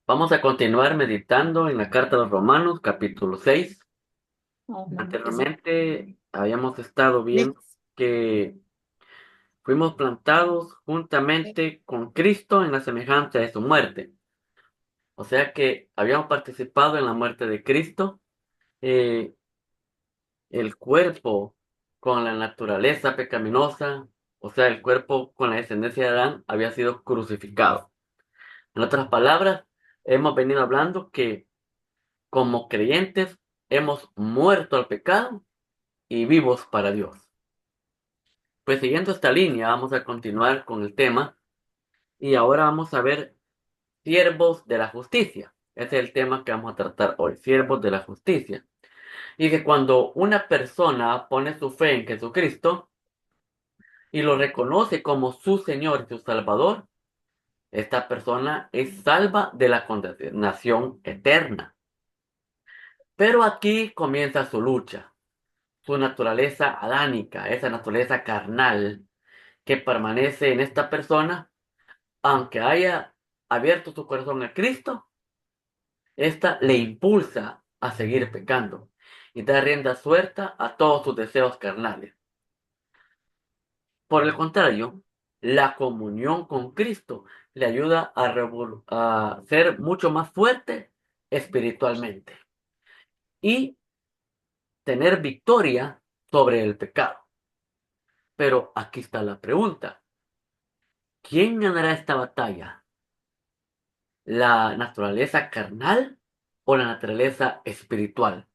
Vamos a continuar meditando en la carta de los Romanos, capítulo 6. Yes. Anteriormente habíamos estado viendo que fuimos plantados juntamente con Cristo en la semejanza de su muerte. O sea que habíamos participado en la muerte de Cristo. eh, el cuerpo con la naturaleza pecaminosa, o sea, el cuerpo con la descendencia de Adán, había sido crucificado. En otras palabras, hemos venido hablando que como creyentes hemos muerto al pecado y vivos para Dios. Pues siguiendo esta línea, vamos a continuar con el tema y ahora vamos a ver siervos de la justicia. Ese es el tema que vamos a tratar hoy, siervos de la justicia. Y que cuando una persona pone su fe en Jesucristo y lo reconoce como su Señor y su Salvador, esta persona es salva de la condenación eterna. Pero aquí comienza su lucha, su naturaleza adánica, esa naturaleza carnal que permanece en esta persona, aunque haya abierto su corazón a Cristo, esta le impulsa a seguir pecando y da rienda suelta a todos sus deseos carnales. Por el contrario, la comunión con Cristo le ayuda a ser mucho más fuerte espiritualmente y tener victoria sobre el pecado. Pero aquí está la pregunta. ¿Quién ganará esta batalla? ¿La naturaleza carnal o la naturaleza espiritual?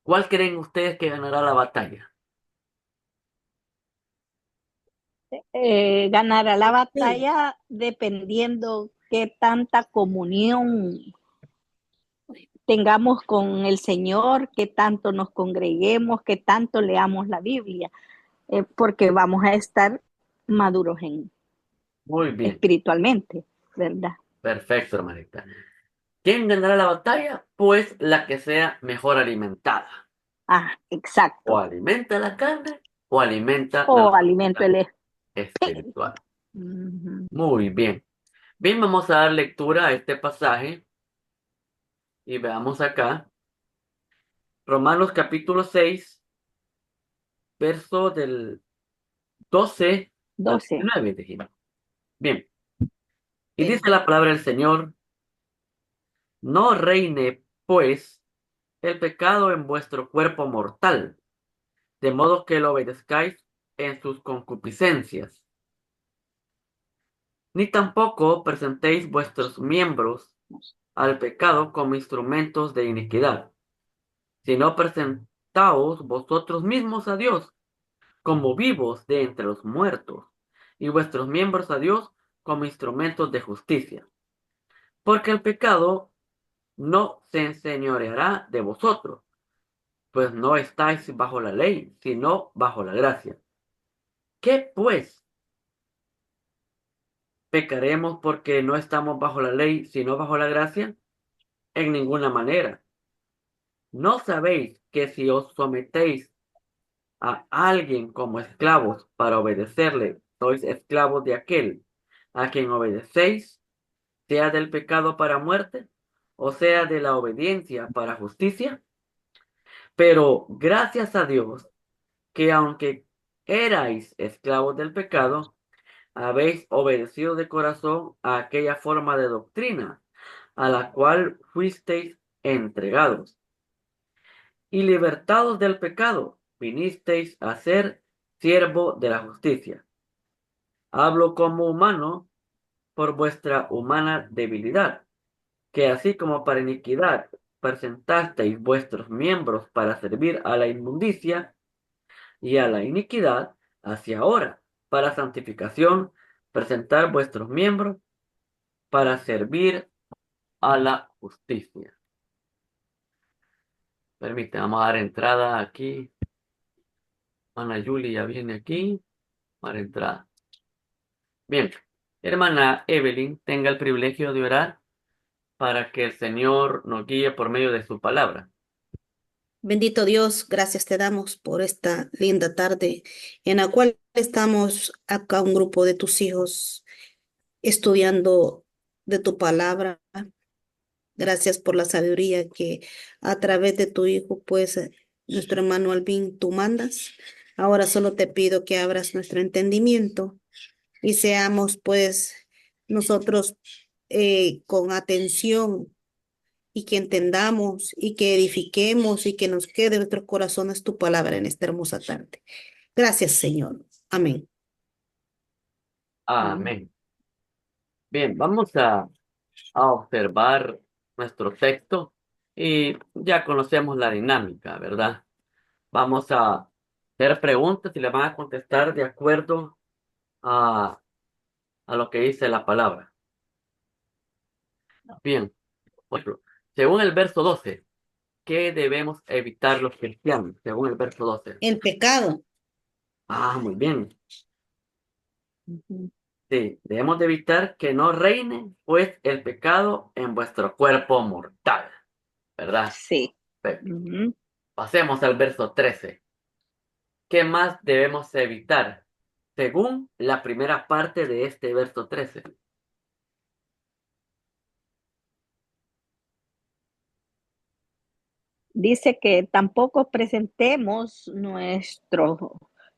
¿Cuál creen ustedes que ganará la batalla? Ganará la batalla dependiendo qué tanta comunión tengamos con el Señor, qué tanto nos congreguemos, qué tanto leamos la Biblia, porque vamos a estar maduros Muy bien, espiritualmente, ¿verdad? perfecto, hermanita. ¿Quién ganará la batalla? Pues la que sea mejor alimentada. Ah, O exacto. alimenta la carne o alimenta la O alimento naturaleza el espiritual. espíritu. Uh-huh. Muy bien. Bien, vamos a dar lectura a este pasaje y veamos acá. Romanos capítulo 6, verso del 12 al 12. 19, dijimos. Bien, y dice la palabra del Señor, no reine, pues, el pecado en vuestro cuerpo mortal, de modo que lo obedezcáis en sus concupiscencias, ni tampoco presentéis vuestros miembros al pecado como instrumentos de iniquidad, sino presentaos vosotros mismos a Dios como vivos de entre los muertos, y vuestros miembros a Dios como instrumentos de justicia. Porque el pecado no se enseñoreará de vosotros, pues no estáis bajo la ley, sino bajo la gracia. ¿Qué pues? ¿Pecaremos porque no estamos bajo la ley, sino bajo la gracia? En ninguna manera. ¿No sabéis que si os sometéis a alguien como esclavos para obedecerle, sois esclavos de aquel a quien obedecéis, sea del pecado para muerte, o sea de la obediencia para justicia? Pero gracias a Dios que aunque erais esclavos del pecado, habéis obedecido de corazón a aquella forma de doctrina a la cual fuisteis entregados, y libertados del pecado, vinisteis a ser siervo de la justicia. Hablo como humano por vuestra humana debilidad, que así como para iniquidad presentasteis vuestros miembros para servir a la inmundicia y a la iniquidad, hacia ahora, para santificación, presentar vuestros miembros para servir a la justicia. Permítame, vamos a dar entrada aquí. Ana Julia ya viene aquí. Para entrada. Bien, hermana Evelyn, tenga el privilegio de orar para que el Señor nos guíe por medio de su palabra. Bendito Dios, gracias te damos por esta linda tarde en la cual estamos acá un grupo de tus hijos estudiando de tu palabra. Gracias por la sabiduría que a través de tu Hijo, pues, nuestro hermano Alvin, tú mandas. Ahora solo te pido que abras nuestro entendimiento y seamos, pues, nosotros con atención y que entendamos y que edifiquemos y que nos quede en nuestros corazones tu palabra en esta hermosa tarde. Gracias, Señor. Amén. Amén. Amén. Bien, vamos a observar nuestro texto y ya conocemos la dinámica, ¿verdad? Vamos a hacer preguntas y le van a contestar de acuerdo a, a lo que dice la palabra. Bien, por ejemplo, según el verso 12, ¿qué debemos evitar los cristianos? Según el verso 12. El pecado. Muy bien. Ujú. Sí, debemos de evitar que no reine, pues, el pecado en vuestro cuerpo mortal, ¿verdad? Sí. Perfecto. Ujú. Pasemos al verso 13. ¿Qué más debemos evitar? Según la primera parte de este verso 13. Dice que tampoco presentemos nuestros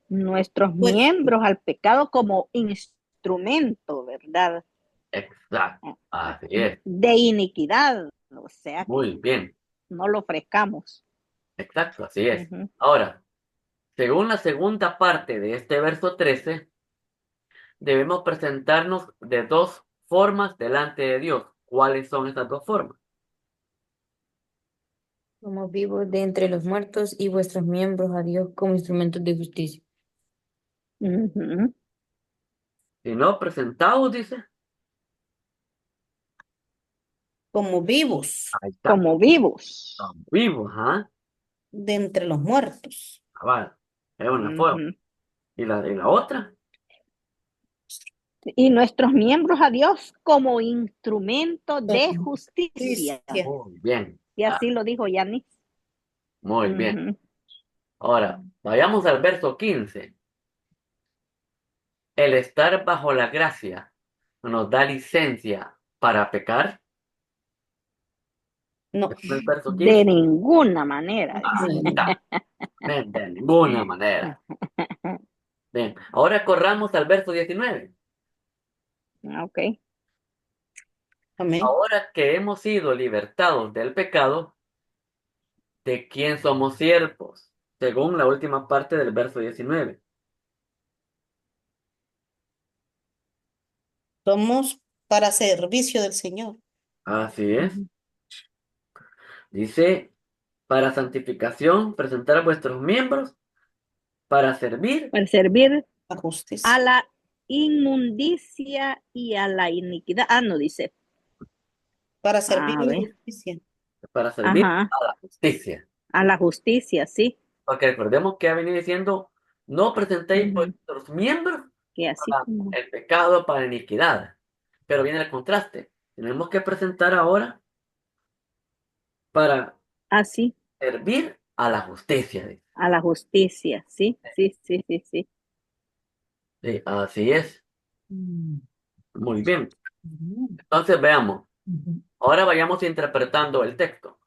Pues, miembros al pecado como instrumento, ¿verdad? Exacto. Así es. De iniquidad, o sea Muy que bien. no lo ofrezcamos. Exacto, así es. Ujú. Ahora, según la segunda parte de este verso 13, debemos presentarnos de dos formas delante de Dios. ¿Cuáles son estas dos formas? Somos vivos de entre los muertos y vuestros miembros a Dios como instrumentos de justicia. Ujú. Si no presentados, dice. como vivos Ahí está. Como vivos. Estamos vivos, ¿ah? de entre los muertos. Cabal. Es una forma. Ujú. ¿Y la otra? Y nuestros miembros a Dios como instrumento de Con justicia. justicia. Muy bien. Y así lo dijo Yanis. Muy bien. Ujú. Ahora, vayamos al verso 15. El estar bajo la gracia nos da licencia para pecar. No, ¿Es el verso De 15? ninguna manera. Ahí no. está. De ninguna manera. Bien, ahora corramos al verso 19. Ok. Amén. Ahora que hemos sido libertados del pecado, ¿de quién somos siervos? Según la última parte del verso 19. Somos para servicio del Señor. Así es. Ujú. Dice, para santificación, presentar vuestros miembros para servir. Para servir La a justicia. la inmundicia y a la iniquidad. No dice. Para servir A la ver. justicia. Para servir Ajá. a la justicia. A la justicia, sí. Porque recordemos que ha venido diciendo, no presentéis Ujú. vuestros miembros Que así para como. el pecado, para la iniquidad. Pero viene el contraste. Tenemos que presentar ahora para Así. servir a la justicia. Dice. A la justicia, sí. Sí, sí, sí, sí. Sí, así es. Mm, Muy bien. mm, Entonces veamos. ujú. Ahora vayamos interpretando el texto.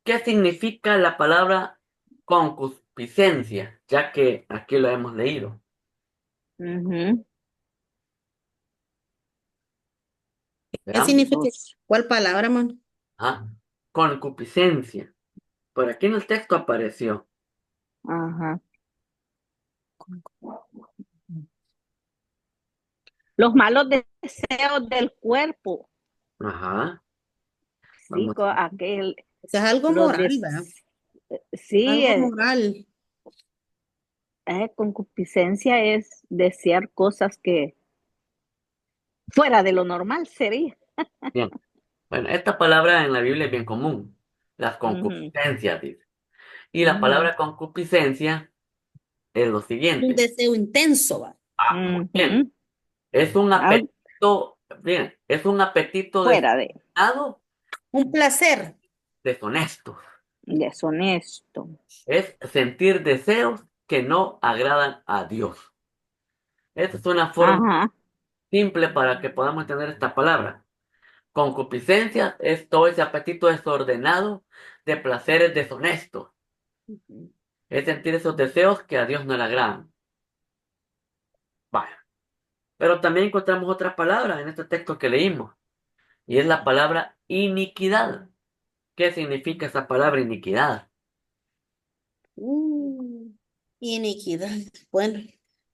¿Qué significa la palabra concupiscencia? Ya que aquí lo hemos leído. Ujú. ¿Qué Veamos. significa? ¿Cuál palabra, hermano? Ah, concupiscencia. Por aquí en el texto apareció. Ajá. Los malos deseos del cuerpo. Ajá. Sí, Vamos. aquel, Eso es algo los moral, ¿verdad? sí, Algo moral. concupiscencia es desear cosas que fuera de lo normal sería. Bien. Bueno, esta palabra en la Biblia es bien común. Las Ujú. concupiscencias, dice. Y la Ujú. palabra concupiscencia es lo Un siguiente. deseo intenso, ¿va? Muy bien. Ujú. Es un Algo apetito, bien, es un apetito fuera de desesperado, Un placer. deshonesto. deshonesto. Es sentir deseos que no agradan a Dios. Esta es una forma Ajá. simple para que podamos entender esta palabra. Concupiscencia es todo ese apetito desordenado de placeres deshonestos. Ujú. Es sentir esos deseos que a Dios no le agradan. Vaya. Pero también encontramos otra palabra en este texto que leímos. Y es la palabra iniquidad. ¿Qué significa esa palabra iniquidad? Uh, Iniquidad. Bueno,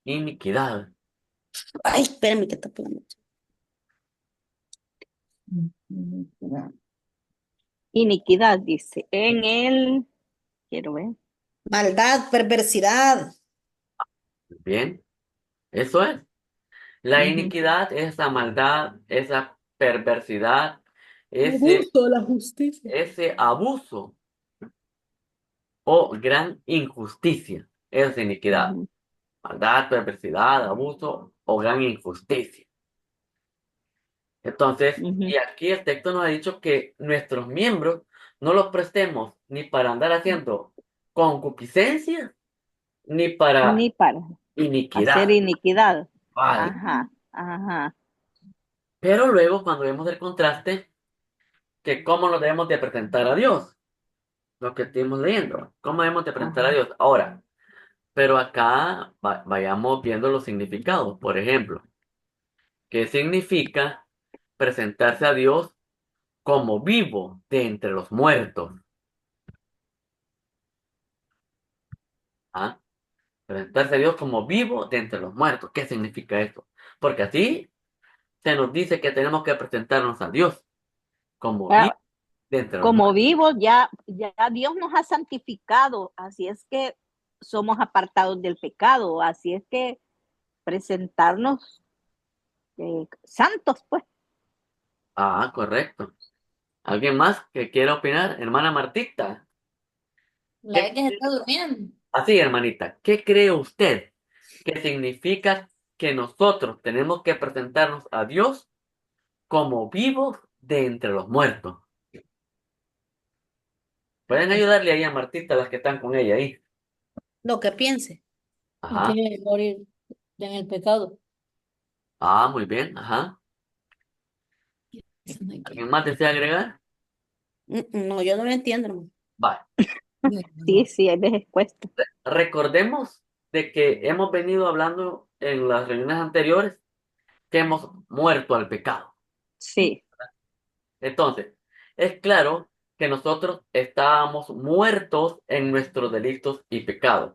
Iniquidad. ay, espérame que tapo la noche. Iniquidad, dice. Quiero ver. Maldad, perversidad. Bien, eso es. La Ujú, iniquidad es esa maldad, esa perversidad, ese, Abuso de la justicia. ese abuso o gran injusticia. Esa es iniquidad. ujú, Maldad, perversidad, abuso o gran injusticia. Entonces, ujú. y aquí el texto nos ha dicho que nuestros miembros no los prestemos ni para andar haciendo concupiscencia ni para Ni para hacer iniquidad. iniquidad. Vale. Ajá, ajá, Pero luego, cuando vemos el contraste, que cómo nos debemos de presentar a Dios, lo que estamos leyendo, cómo debemos de presentar a ajá. Dios. Ahora, pero acá vayamos viendo los significados. Por ejemplo, ¿qué significa presentarse a Dios como vivo de entre los muertos? ¿Ah? Presentarse a Dios como vivo de entre los muertos. ¿Qué significa esto? Porque así se nos dice que tenemos que presentarnos a Dios como vivo Ah, de entre los como muertos. vivos, ya Dios nos ha santificado, así es que somos apartados del pecado, así es que presentarnos santos, pues. Ah, correcto. ¿Alguien más que quiera opinar? Hermana Martita. La ¿Qué vez que se está durmiendo. Así, hermanita, ¿qué cree usted que significa que nosotros tenemos que presentarnos a Dios como vivos de entre los muertos? Pueden ayudarle ahí a Martita, las que están con ella ahí. Lo que piense. Y Ajá. que morir en el pecado. Ah, muy bien. Ajá. Eso no hay que- ¿Alguien más desea agregar? No, yo no lo entiendo, hermano. Va. No, Sí, no. sí, hay veces cuesta. Recordemos de que hemos venido hablando en las reuniones anteriores que hemos muerto al pecado. Sí. Entonces, es claro que nosotros estábamos muertos en nuestros delitos y pecados.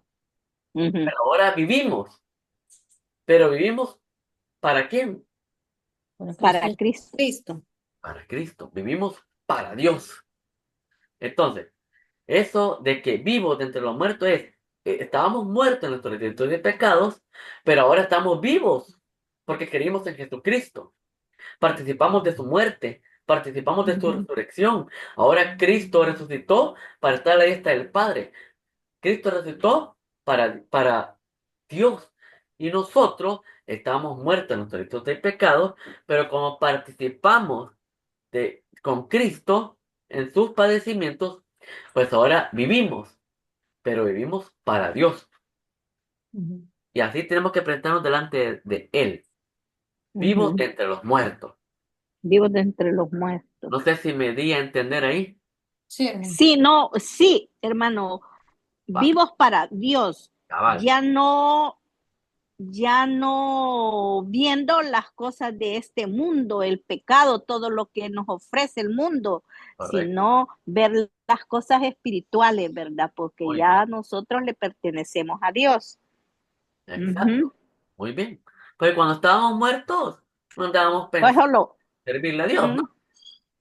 Ujú. Pero ahora vivimos. ¿Pero vivimos para quién? Para Para Cristo. Cristo. Cristo. Para Cristo. Vivimos para Dios. Entonces, eso de que vivos de entre los muertos es, estábamos muertos en nuestros delitos y pecados, pero ahora estamos vivos porque creímos en Jesucristo. Participamos de su muerte, participamos de su Ujú, resurrección. Ahora Cristo resucitó para estar a la diestra del Padre. Cristo resucitó para Dios. Y nosotros estamos muertos en nuestros delitos y pecados, pero como participamos con Cristo en sus padecimientos, pues ahora vivimos, pero vivimos para Dios. Ujú. Y así tenemos que presentarnos delante de Él, vivos ujú. entre los muertos. Vivos de entre los muertos. No sé si me di a entender ahí. Sí, hermano. Sí, no, sí, hermano, Va, vivos para Dios, cabal, ya no, ya no viendo las cosas de este mundo, el pecado, todo lo que nos ofrece el mundo, correcto. sino ver las cosas espirituales, ¿verdad? Porque Muy bien, ya nosotros le pertenecemos a Dios. Ujú. exacto. Muy bien. Pues cuando estábamos muertos, no andábamos Pues pensando solo en servirle a Dios, ¿no? Pero,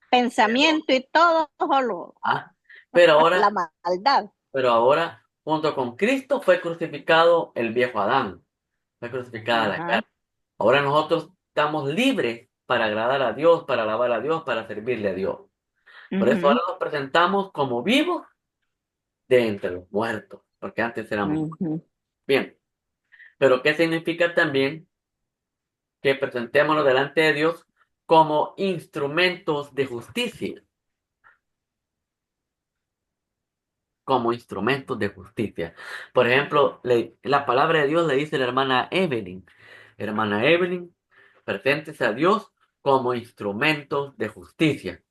pensamiento y todo, solo ah, pero la ahora, maldad. pero ahora, junto con Cristo fue crucificado el viejo Adán, fue crucificada la Ajá. carne. Ahora nosotros estamos libres para agradar a Dios, para alabar a Dios, para servirle a Dios. Por eso ahora Ujú, nos presentamos como vivos de entre los muertos, porque antes éramos muertos. ujú. Bien, pero ¿qué significa también que presentémonos delante de Dios como instrumentos de justicia? Como instrumentos de justicia. Por ejemplo, la palabra de Dios le dice a la hermana Evelyn, preséntese a Dios como instrumentos de justicia.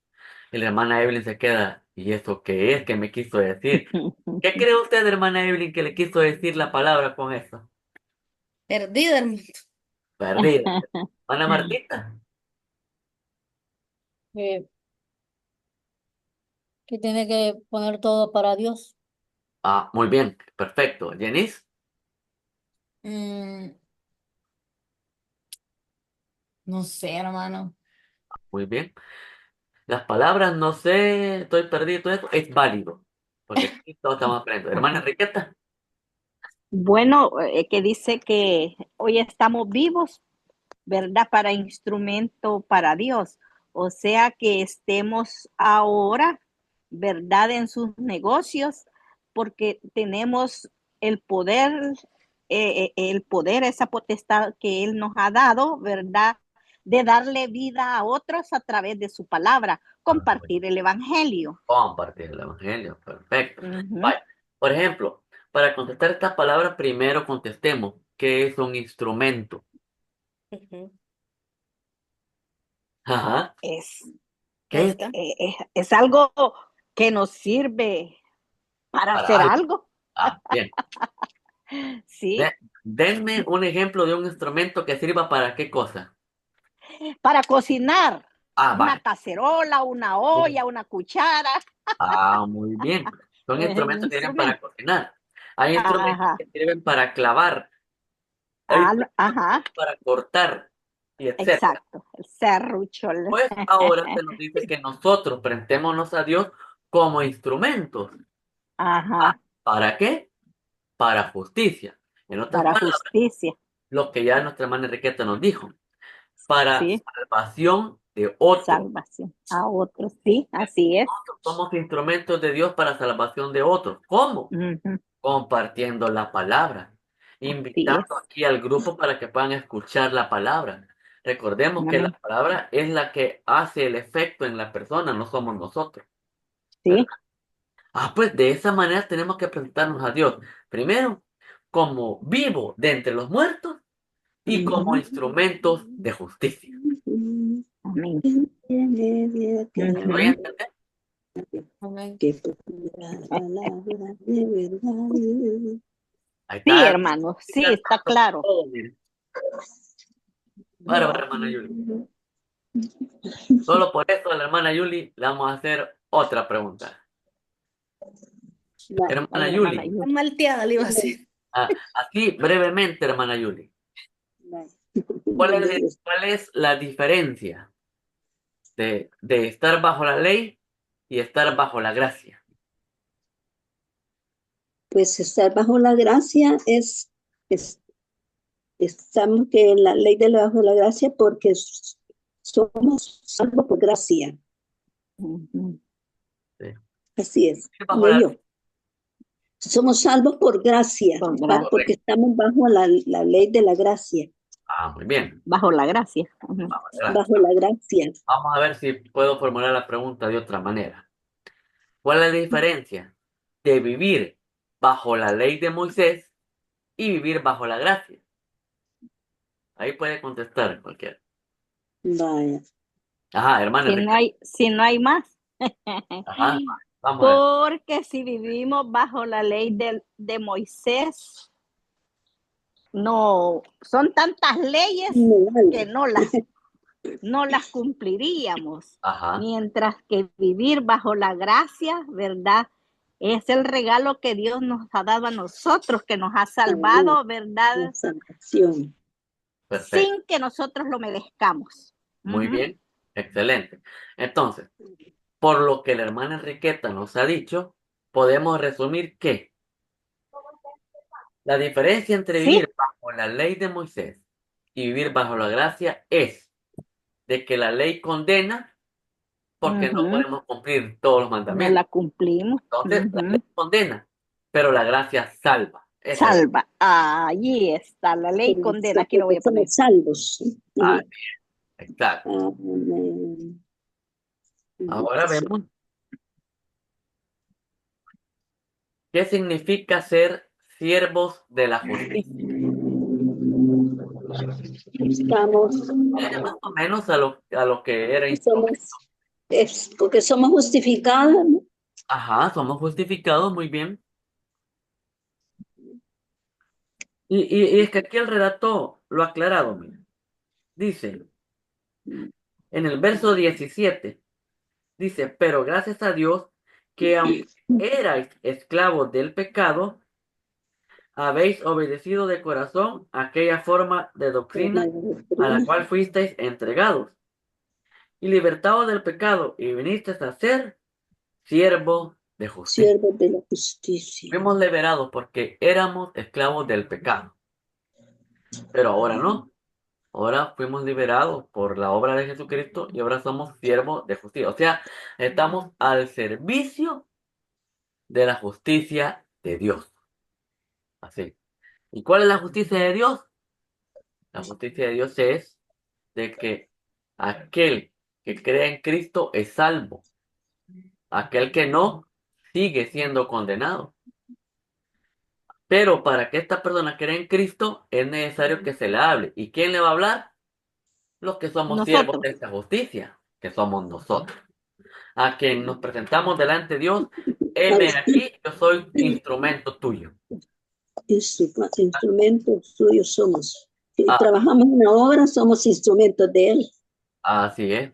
Y la hermana Evelyn se queda, ¿y eso qué es? ¿Qué me quiso decir? ¿Qué cree usted, hermana Evelyn, que le quiso decir la palabra con eso? Perdida, hermano. Perdida. Ana Martita. Eh, que tiene que poner todo para Dios. Ah, muy bien, perfecto. Janice, Mm, no sé, hermano. muy bien. Las palabras, no sé, estoy perdido, todo eso es válido. Porque aquí todos estamos aprendiendo. Hermana Enriqueta. Bueno, que dice que hoy estamos vivos, ¿verdad? Para instrumento para Dios. O sea que estemos ahora, ¿verdad? En sus negocios, porque tenemos el poder, esa potestad que Él nos ha dado, ¿verdad? De darle vida a otros a través de su palabra, Ah, muy bien. compartir el evangelio. Compartir el evangelio, perfecto. Ujú. Vaya, por ejemplo, para contestar esta palabra, primero contestemos, ¿qué es un instrumento? Ujú. Ajá, Es, ¿qué es? es algo que nos sirve para Para hacer algo. algo, Ah, bien. ¿sí? De- denme un ejemplo de un instrumento que sirva para qué cosa. Para cocinar, Ah, una vaya. cacerola, una olla, una cuchara, Ah, muy bien. Son es un instrumentos que sirven para instrumento. cocinar. Hay instrumentos Ajá, que sirven para clavar, hay instrumentos que ajá, sirven para cortar, y etcétera. exacto, el serruchol. Pues ahora se nos dice que nosotros prestémonos a Dios como instrumentos. Ajá, ¿Para qué? Para justicia. En otras para palabras, justicia, lo que ya nuestra hermana Enriqueta nos dijo, para sí, salvación de otros. salvación a otros, sí, así es. Nosotros somos instrumentos de Dios para salvación de otros. ¿Cómo? Ujú, Compartiendo la palabra, así invitando es. aquí al grupo para que puedan escuchar la palabra. Recordemos que la Amén. palabra es la que hace el efecto en la persona, no somos nosotros, ¿verdad? Sí, Ah, pues de esa manera tenemos que presentarnos a Dios. Primero, como vivo de entre los muertos y como ujú, instrumentos de justicia. amén. ¿Me doy Ujú. a entender? Amén. Que la palabra de verdad. Ahí Sí, está. hermano, sí, está claro. Todo, mire. Bárbara, hermana Yuli. Solo por eso a la hermana Yuli le vamos a hacer otra pregunta. Hermana Ay, Yuli, hermana, yo. Malteada le iba a hacer. así brevemente, hermana Yuli, ¿cuál es la diferencia de estar bajo la ley y estar bajo la gracia? Pues estar bajo la gracia es estamos que en la ley de bajo la gracia porque somos salvos por gracia. Ujú. Sí. Así es. Bajo la Ellos somos salvos por gracia, Por porque correcto. estamos bajo la ley de la gracia, Ah, muy bien. bajo la gracia. Ujú. Bajo la gracia. bajo la gracia. Vamos a ver si puedo formular la pregunta de otra manera. ¿Cuál es la diferencia de vivir bajo la ley de Moisés y vivir bajo la gracia? Ahí puede contestar cualquiera. Vaya. Ajá, hermana Enrique. Si no hay más. Ajá, vamos a ver. Porque si vivimos bajo la ley de Moisés, no, son tantas leyes No que vale. no las cumpliríamos. Ajá, Mientras que vivir bajo la gracia, ¿verdad? Es el regalo que Dios nos ha dado a nosotros, que nos ha Amén. salvado, La ¿verdad? salvación. perfecto. Sin que nosotros lo merezcamos. Muy Ujú. bien, excelente. Entonces, por lo que la hermana Enriqueta nos ha dicho, podemos resumir que la diferencia entre Sí. vivir bajo la ley de Moisés y vivir bajo la gracia es de que la ley condena porque no Ujú. podemos cumplir todos los No mandamientos. la cumplimos. Entonces, la ley Ujú. condena, pero la gracia salva. Esa es. Salva. Allí está, la ley condena. Aquí lo voy Porque a poner. somos salvos. Ah, exacto. Amén. Ahora vemos qué significa ser siervos de la justicia. Estamos, Más o menos a lo que era instrumento. somos, es porque somos justificados, ¿no? Ajá, somos justificados, muy bien. Y es que aquí el relato lo ha aclarado, mira. Dice, en el verso 17, dice, pero gracias a Dios que aunque erais esclavos del pecado, habéis obedecido de corazón aquella forma de doctrina a la cual fuisteis entregados, y libertados del pecado, y vinisteis a ser siervos de justicia. Siervos de la justicia. Fuimos liberados porque éramos esclavos del pecado, pero ahora no. Ahora fuimos liberados por la obra de Jesucristo y ahora somos siervos de justicia. O sea, estamos al servicio de la justicia de Dios. Así. ¿Y cuál es la justicia de Dios? La justicia de Dios es de que aquel que cree en Cristo es salvo. Aquel que no, sigue siendo condenado. Pero para que esta persona crea en Cristo, es necesario que se le hable. ¿Y quién le va a hablar? Los que somos siervos Nosotros. de esta justicia, que somos nosotros. A quien nos presentamos delante de Dios, heme aquí, yo soy instrumento tuyo. Instrumentos suyos somos. Si Ah, trabajamos en la obra, somos instrumentos de Él. así es.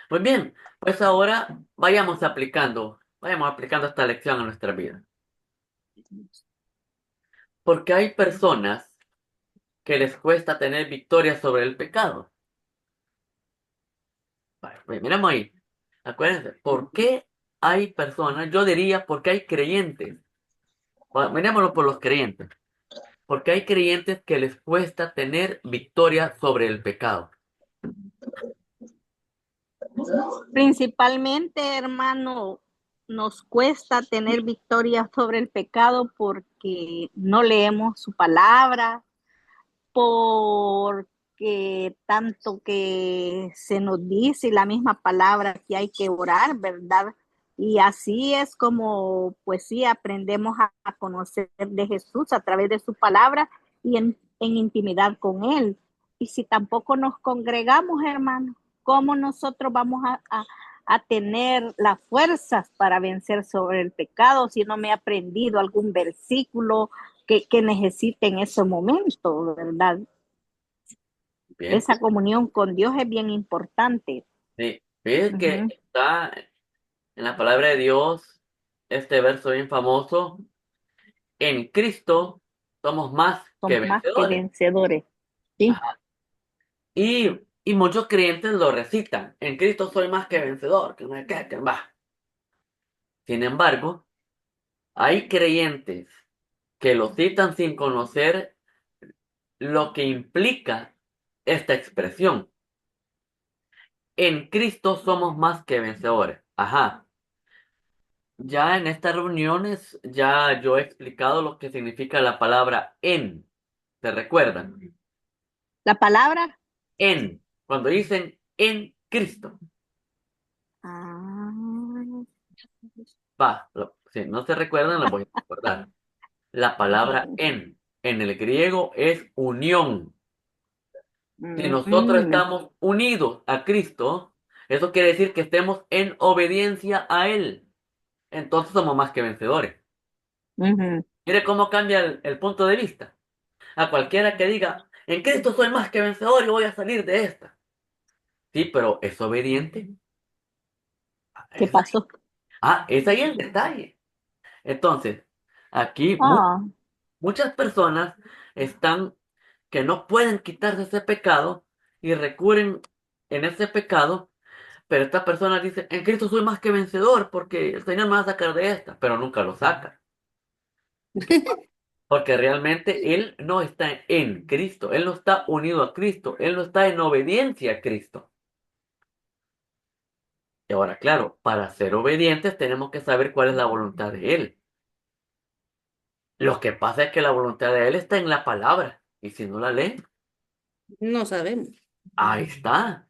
Muy bien, pues ahora vayamos aplicando esta lección a nuestra vida. Porque hay personas que les cuesta tener victoria sobre el pecado. Bueno, pues miremos ahí. Acuérdense, ¿por qué hay personas? Yo diría porque hay creyentes. Bueno, mirémoslo por los creyentes. Porque hay creyentes que les cuesta tener victoria sobre el pecado. Principalmente, hermano, nos cuesta tener victoria sobre el pecado porque no leemos su palabra, porque tanto que se nos dice la misma palabra que hay que orar, ¿verdad? Y así es como, pues sí, aprendemos a conocer de Jesús a través de su palabra y en intimidad con Él. Y si tampoco nos congregamos, hermano, ¿cómo nosotros vamos a tener las fuerzas para vencer sobre el pecado si no me he aprendido algún versículo que necesite en ese momento, ¿verdad? Bien, Esa comunión con Dios es bien importante. sí. Fíjense que Uh-huh. está en la palabra de Dios este verso bien famoso. En Cristo somos más que Somos más que vencedores. vencedores. Sí. Ajá. Y muchos creyentes lo recitan. En Cristo soy más que vencedor. Que no hay que va. Sin embargo, hay creyentes que lo citan sin conocer lo que implica esta expresión. En Cristo somos más que vencedores. Ajá. Ya en estas reuniones, ya yo he explicado lo que significa la palabra en. ¿Se recuerdan? La palabra. En. Cuando dicen en Cristo. Ah, Va. Si no se recuerdan, lo voy a recordar. La palabra en el griego es unión. Si nosotros mm, estamos unidos a Cristo, eso quiere decir que estemos en obediencia a Él. Entonces somos más que vencedores. ujú. Mire cómo cambia el punto de vista. A cualquiera que diga, en Cristo soy más que vencedor y voy a salir de esta. Sí, pero ¿es obediente? ¿Qué Es ahí, pasó? es ahí el detalle. Entonces, aquí Ah, muchas personas están que no pueden quitarse ese pecado y recurren en ese pecado, pero esta persona dice, en Cristo soy más que vencedor porque el Señor me va a sacar de esta, pero nunca lo saca. Porque realmente él no está en Cristo, él no está unido a Cristo, él no está en obediencia a Cristo. Y ahora, claro, para ser obedientes tenemos que saber cuál es la voluntad de él. Lo que pasa es que la voluntad de él está en la palabra. Y si no la leen, No sabemos. ahí está.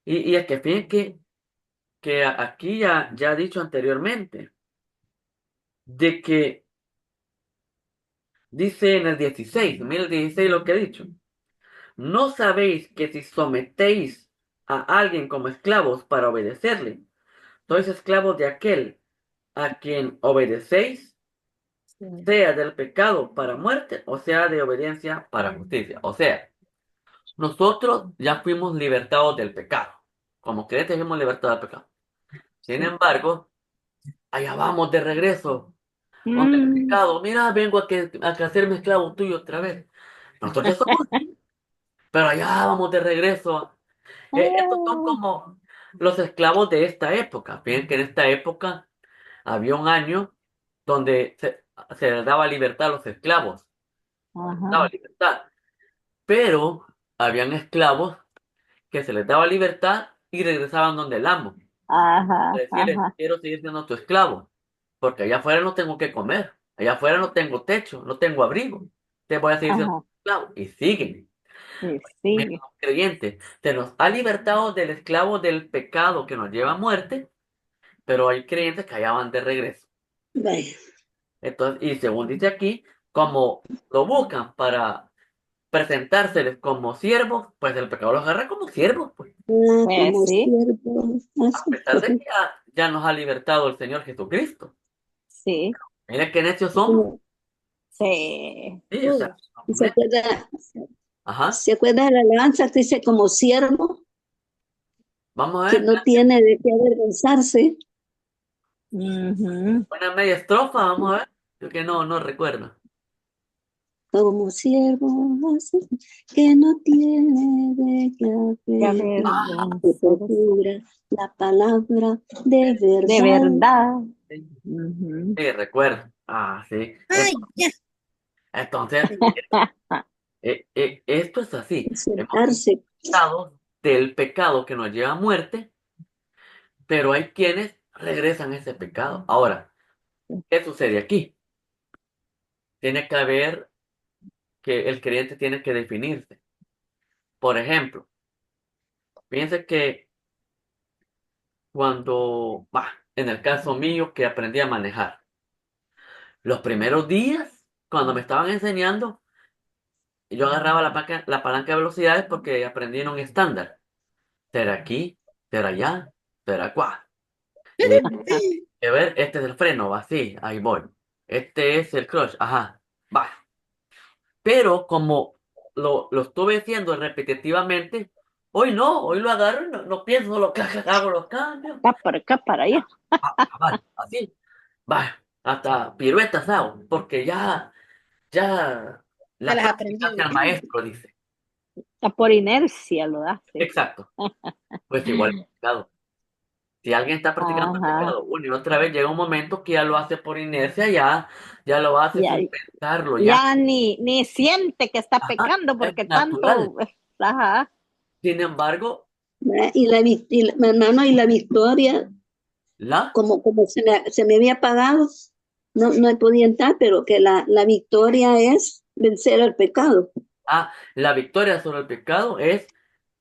Y es que fíjense que aquí ya he dicho anteriormente, de que dice en el 16, mira el 16 lo que he dicho. ¿No sabéis que si sometéis a alguien como esclavos para obedecerle, sois esclavos de aquel a quien obedecéis, Sí. sea del pecado para muerte o sea de obediencia para justicia? O sea, nosotros ya fuimos libertados del pecado. Como creyentes fuimos libertados del pecado. Sin embargo, allá vamos de regreso donde el Mm, pecado. Mira, vengo a que hacerme esclavo tuyo otra vez. Nosotros ya somos, pero allá vamos de regreso. Estos son ah, como los esclavos de esta época. Fíjense que en esta época había un año donde se les daba libertad a los esclavos. Daba ajá, libertad. Pero habían esclavos que se les daba libertad y regresaban donde el amo. ajá, Decirle, ajá, quiero seguir siendo tu esclavo, porque allá afuera no tengo que comer, allá afuera no tengo techo, no tengo abrigo, te voy a seguir siendo ajá, tu esclavo. Y siguen. y Mira, sigue. creyentes, se nos ha libertado del esclavo del pecado que nos lleva a muerte, pero hay creyentes que allá van de regreso. Vaya. Entonces, y según dice aquí, como lo buscan para presentárseles como siervos, pues el pecado los agarra como siervos, pues. Ah, Pues como sí, siervo. A pesar de que ya nos ha libertado el Señor Jesucristo. sí, Mira qué necios somos. sí. Sí, o sea, ¿Se acuerda, ajá. se acuerda de la alabanza que dice como siervo, Vamos a que ver, no tiene de qué avergonzarse? Ujú. una media estrofa, vamos a ver. Yo que no recuerdo. Como siervo así, que no tiene de qué Qué avergonzarse, que avergonzarse. procura la palabra de De verdad. verdad. Sí, Ujú. sí, recuerdo. Ah, sí. Ay, ya. Entonces, esto es así. Hemos sido Sentarse. libertados del pecado que nos lleva a muerte, pero hay quienes regresan a ese pecado. Ahora, ¿qué sucede aquí? Tiene que haber que el creyente tiene que definirse. Por ejemplo, piense que cuando, en el caso mío, que aprendí a manejar, los primeros días, cuando me estaban enseñando, yo agarraba la palanca de velocidades porque aprendí en un estándar. ¿Será aquí? ¿Será allá? ¿Será cuá? Y a ver, este es el freno, va así, ahí voy. Este es el clutch, ajá, va. Pero como lo estuve haciendo repetitivamente, hoy no, hoy lo agarro y no pienso, solo clac, clac, hago los cambios. Acá para acá, para allá. Vale, así, va, hasta piruetas hago, porque ya Ya la las práctica aprendí. hace al maestro, dice. Está por inercia lo hace. Exacto, pues igual el pecado. Si alguien está practicando el Ajá. pecado una y otra vez, llega un momento que ya lo hace por inercia, ya lo hace Ya, sin pensarlo, ya. ya ni siente que está Ajá, pecando es porque natural. tanto, ajá, Sin embargo, ¿Verdad? Hermano, y la victoria, la, como se me había apagado, no podía entrar, pero que la victoria es vencer al pecado. la victoria sobre el pecado es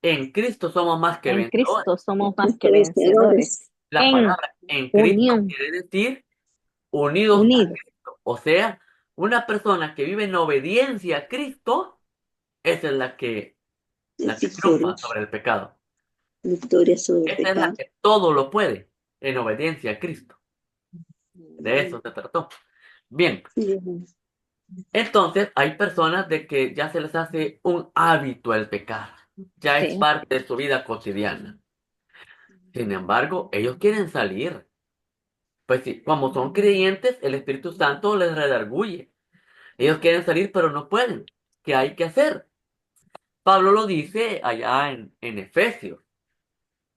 en Cristo somos más que en vencedores. Cristo somos más Más que que vencedores. vencedores. La En palabra en Cristo unión, quiere decir unidos a unidos. Cristo. O sea, una persona que vive en obediencia a Cristo, esa es la Es que triunfa victorioso. sobre el pecado. Victoria sobre el Esa es la pecado. que todo lo puede en obediencia a Cristo. De eso se trató. Bien, Sí, hermano. entonces hay personas de que ya se les hace un hábito el pecar. Ya es Sí, parte de su vida cotidiana. Sin embargo, ellos quieren salir. Pues sí, como son creyentes, el Espíritu Santo les redarguye. Ellos quieren salir, pero no pueden. ¿Qué hay que hacer? Pablo lo dice allá en Efesios.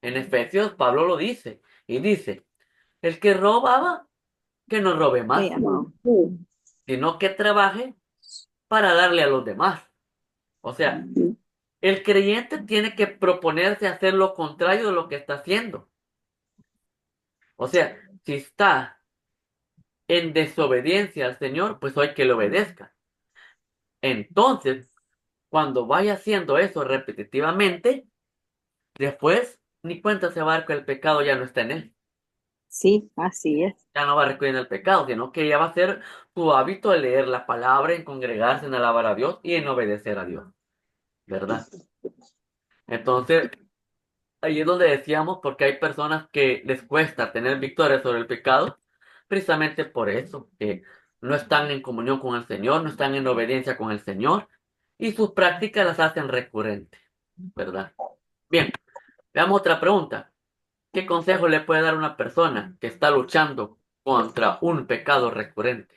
En Efesios, Pablo lo dice. Y dice, el que robaba, que no robe sí, más, amado. sino que trabaje para darle a los demás. O sea, el creyente tiene que proponerse hacer lo contrario de lo que está haciendo. O sea, si está en desobediencia al Señor, pues hoy que le obedezca. Entonces, cuando vaya haciendo eso repetitivamente, después ni cuenta se va a dar que el pecado ya no está en él. Sí, así es. Ya no va a recurrir en el pecado, sino que ya va a ser su hábito de leer la palabra, en congregarse, en alabar a Dios y en obedecer a Dios. ¿verdad? Entonces, ahí es donde decíamos, porque hay personas que les cuesta tener victoria sobre el pecado, precisamente por eso, que no están en comunión con el Señor, no están en obediencia con el Señor, y sus prácticas las hacen recurrentes, ¿verdad? Bien, veamos otra pregunta. ¿Qué consejo le puede dar una persona que está luchando contra un pecado recurrente?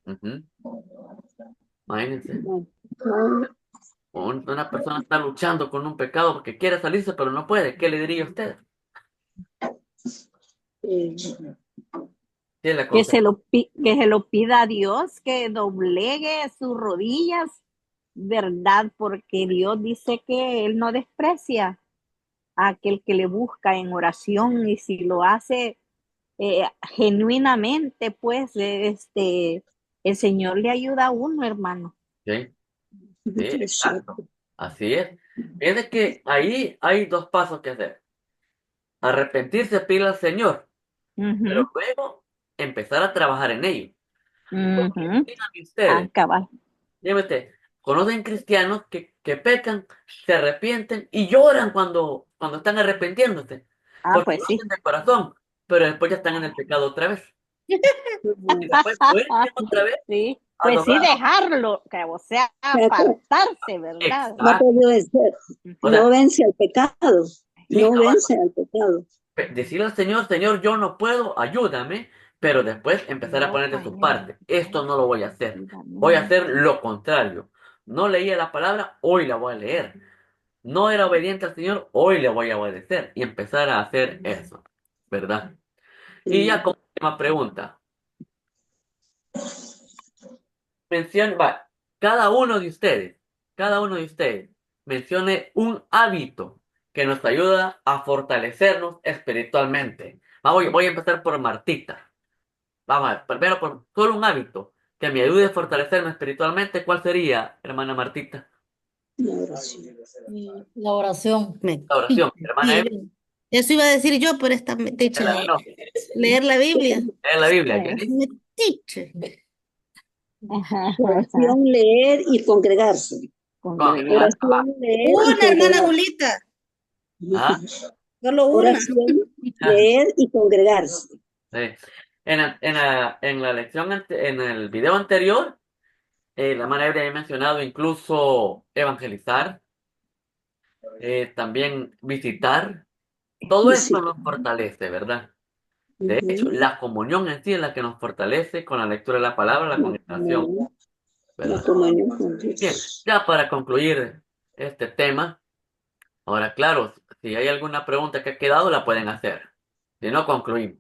Ujú. Imagínense, una persona está luchando con un pecado porque quiere salirse, pero no puede. ¿Qué le diría a usted? ¿Qué le Que aconseja? que se lo pida a Dios, que doblegue sus rodillas, ¿verdad? Porque Dios dice que Él no desprecia a aquel que le busca en oración, y si lo hace genuinamente, pues el Señor le ayuda a uno, hermano. Sí, sí, exacto. Así es. Es que ahí hay dos pasos que hacer. Arrepentirse, pedirle al Señor, pero Ujú, luego empezar a trabajar en ello. Porque ujú. díganme ustedes, Cabal. díganme ustedes, conocen cristianos que pecan, se arrepienten y lloran cuando están arrepintiéndose, porque Pues lo sí. hacen de corazón, pero después ya están en el pecado otra vez. Y después vuelven otra vez Sí, a pues sí, doblar. dejarlo, que, o sea, apartarse, ¿verdad? No Exacto. puede vencer, O no sea, vence al pecado, sí, no cabal, vence al pecado. decirle al Señor, Señor, yo no puedo, ayúdame, pero después empezar a No poner de su puedo, parte. Esto no lo voy a hacer. Voy a ayúdame. hacer lo contrario. No leía la palabra, hoy la voy a leer. No era obediente al Señor, hoy le voy a obedecer. Y empezar a hacer eso, ¿verdad? Y ya como última pregunta. Va, cada uno de ustedes, mencione un hábito que nos ayuda a fortalecernos espiritualmente. Voy a empezar por Martita. Vamos a ver, primero por solo un hábito que me ayude a fortalecerme espiritualmente. ¿Cuál sería, hermana Martita? La oración. La oración. La oración. Hermana Eva, Sí, eso iba a decir yo, pero esta metiche. no, Leer la Biblia. es la Biblia. Jenny. Metiche. Oración, leer y congregarse. Congregar. Oración, leer y Una, hermana congregarse. Julita. Ah, Solo una. Oración, ah, leer y congregarse. sí. En la lección, en el video anterior, la hermana Eva había mencionado incluso evangelizar, también visitar. Todo Y esto sí. nos fortalece, ¿verdad? De hecho, Ujú. la comunión en sí es la que nos fortalece con la lectura de la palabra, la congregación, La ¿verdad? comunión con Bien, Dios. ya para concluir este tema, ahora claro, si hay alguna pregunta que ha quedado, la pueden hacer. Si no, concluimos.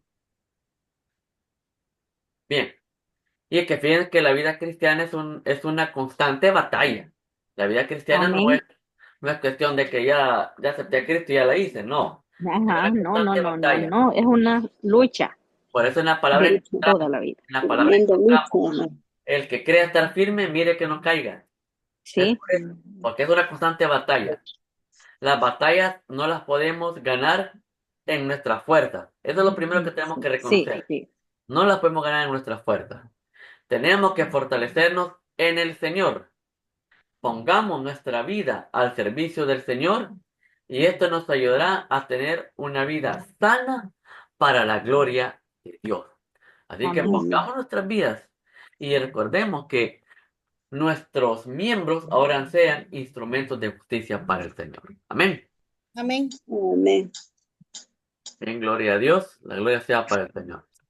Bien, y es que fíjense que la vida cristiana es una constante batalla. La vida cristiana Amén. no es cuestión de que ya acepté a Cristo y ya la hice, no. Es Ajá, una no, no, constante no, no, batalla. no, es una lucha Por eso en la palabra de Lucha, toda encontramos, la vida. en la palabra tremenda lucha, encontramos, hermano. el que crea estar firme, mire que no caiga. Es Sí, por eso, porque es una constante batalla. Las batallas no las podemos ganar en nuestras fuerzas. Eso es lo primero que tenemos que sí, reconocer. sí. No las podemos ganar en nuestras fuerzas. Tenemos que fortalecernos en el Señor. Pongamos nuestra vida al servicio del Señor y esto nos ayudará a tener una vida sana para la gloria de Dios. Así que Amén. Amén. pongamos nuestras vidas y recordemos que nuestros miembros ahora sean instrumentos de justicia para el Señor. Amén. Amén. Amén. En gloria a Dios, la gloria sea para el Señor.